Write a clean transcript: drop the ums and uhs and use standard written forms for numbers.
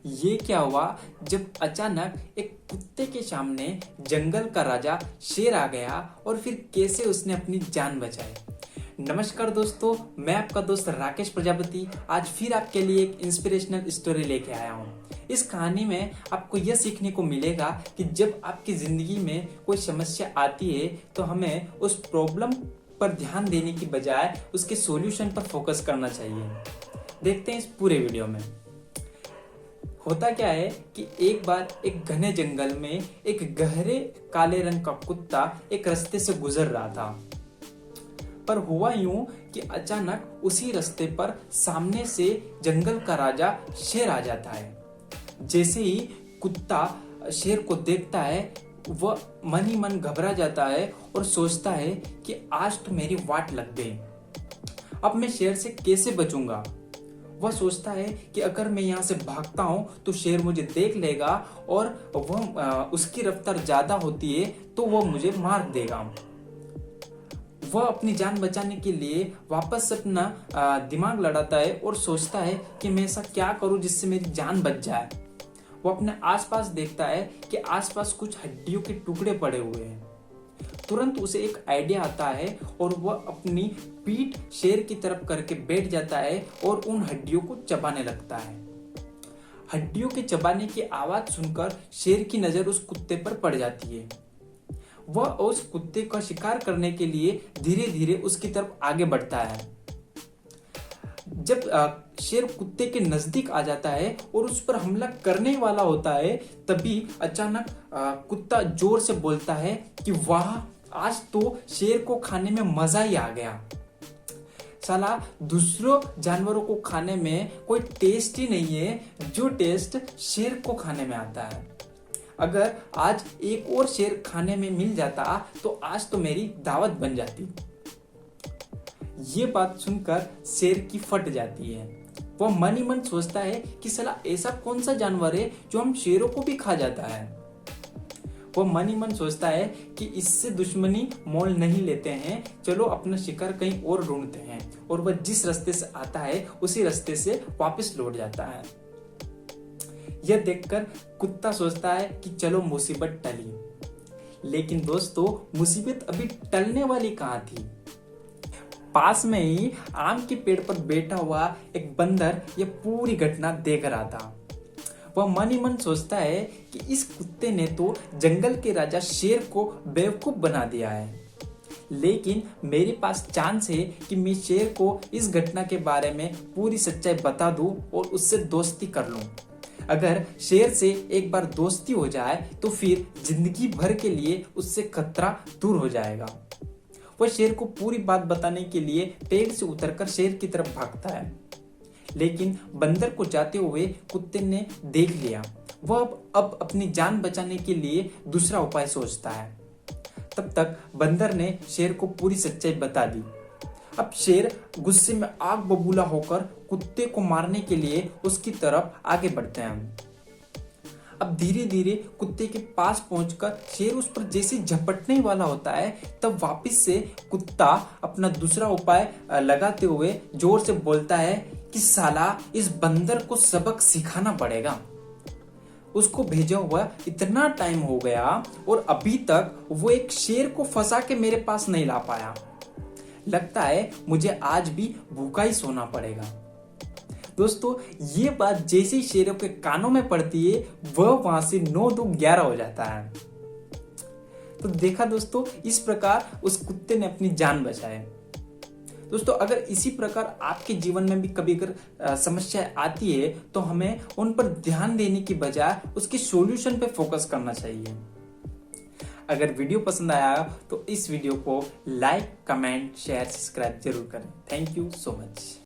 ये क्या हुआ जब अचानक एक कुत्ते के सामने जंगल का राजा शेर आ गया और फिर कैसे उसने अपनी जान बचाई। नमस्कार दोस्तों, मैं आपका दोस्त राकेश प्रजापति आज फिर आपके लिए एक इंस्पिरेशनल स्टोरी लेके आया हूँ। इस कहानी में आपको यह सीखने को मिलेगा कि जब आपकी जिंदगी में कोई समस्या आती है तो हमें उस प्रॉब्लम पर ध्यान देने की बजाय उसके सॉल्यूशन पर फोकस करना चाहिए। देखते हैं इस पूरे वीडियो में। होता क्या है कि एक बार एक घने जंगल में एक गहरे काले रंग का कुत्ता एक रास्ते से गुजर रहा था। पर हुआ यूं कि अचानक उसी रास्ते पर सामने से जंगल का राजा शेर आ जाता है। जैसे ही कुत्ता शेर को देखता है वह मन ही मन घबरा जाता है और सोचता है कि आज तो मेरी वाट लग गई। अब मैं शेर से कैसे बचूंगा। वह सोचता है कि अगर मैं यहाँ से भागता हूँ तो शेर मुझे देख लेगा और वह उसकी रफ्तार ज्यादा होती है तो वह मुझे मार देगा। वह अपनी जान बचाने के लिए वापस अपना दिमाग लड़ाता है और सोचता है कि मैं ऐसा क्या करूं जिससे मेरी जान बच जाए। वो अपने आसपास देखता है कि आसपास कुछ हड्डियों के टुकड़े पड़े हुए हैं। तुरंत उसे एक आइडिया आता है और वह अपनी पीठ शेर की तरफ करके बैठ जाता है और उन हड्डियों को चबाने लगता है। हड्डियों के चबाने की आवाज सुनकर शेर की नजर उस कुत्ते पर पड़ जाती है। वह उस कुत्ते का शिकार करने के लिए धीरे धीरे उसकी तरफ आगे बढ़ता है। जब शेर कुत्ते के नजदीक आ जाता है और उस पर हमला करने वाला होता है तभी अचानक कुत्ता जोर से बोलता है कि वाह, आज तो शेर को खाने में मजा ही आ गया। साला दूसरों जानवरों को खाने में कोई टेस्ट ही नहीं है जो टेस्ट शेर को खाने में आता है। अगर आज एक और शेर खाने में मिल जाता तो आज तो मेरी दावत बन जाती। ये बात सुनकर शेर की फट जाती है। वह मन ही मन सोचता है कि साला ऐसा कौन सा जानवर है जो हम शेरों को भी खा जाता है। वह मन ही मन सोचता है कि इससे दुश्मनी मोल नहीं लेते हैं, चलो अपना शिकार कहीं और ढूंढते हैं। और वह जिस रास्ते से आता है उसी रास्ते से वापस लौट जाता है। यह देखकर कुत्ता सोचता है कि चलो मुसीबत टली। लेकिन दोस्तों, मुसीबत अभी टलने वाली कहाँ थी। पास में ही आम के पेड़ पर बैठा हुआ एक बंदर यह पूरी घटना देख रहा था। वह मन ही मन सोचता है कि इस कुत्ते ने तो जंगल के राजा शेर को बेवकूफ बना दिया है। लेकिन मेरे पास चांस है कि मैं शेर को इस घटना के बारे में पूरी सच्चाई बता दूं और उससे दोस्ती कर लूं। अगर शेर से एक बार दोस्ती हो जाए तो फिर जिंदगी भर के लिए उससे खतरा दूर हो जाएगा। वह शेर को पूरी बात बताने के लिए पेड़ से उतरकर शेर की तरफ भागता है। लेकिन बंदर को जाते हुए कुत्ते ने देख लिया। वह अब अपनी जान बचाने के लिए दूसरा उपाय सोचता है। तब तक बंदर ने शेर को पूरी सच्चाई बता दी। अब शेर गुस्से में आग बबूला होकर कुत्ते को मारने के लिए उसकी तरफ आगे बढ़ते हैं। अब धीरे धीरे कुत्ते के पास पहुंचकर शेर उस पर जैसे झपटने वाला होता है तब वापस से कुत्ता अपना दूसरा उपाय लगाते हुए जोर से बोलता है कि साला इस बंदर को सबक सिखाना पड़ेगा। उसको भेजा हुआ इतना टाइम हो गया और अभी तक वो एक शेर को फंसा के मेरे पास नहीं ला पाया। लगता है मुझे आज भी भूखा ही सोना पड़ेगा। दोस्तों, ये बात जैसे ही शेरों के कानों में पड़ती है वह वहां से 9 2 11 हो जाता है। तो देखा दोस्तों, इस प्रकार उस कुत्ते ने अपनी जान बचाई। दोस्तों, अगर इसी प्रकार आपके जीवन में भी कभी अगर समस्या आती है तो हमें उन पर ध्यान देने की बजाय उसके सॉल्यूशन पे फोकस करना चाहिए। अगर वीडियो पसंद आया तो इस वीडियो को लाइक, कमेंट, शेयर, सब्सक्राइब जरूर करें। Thank you so much.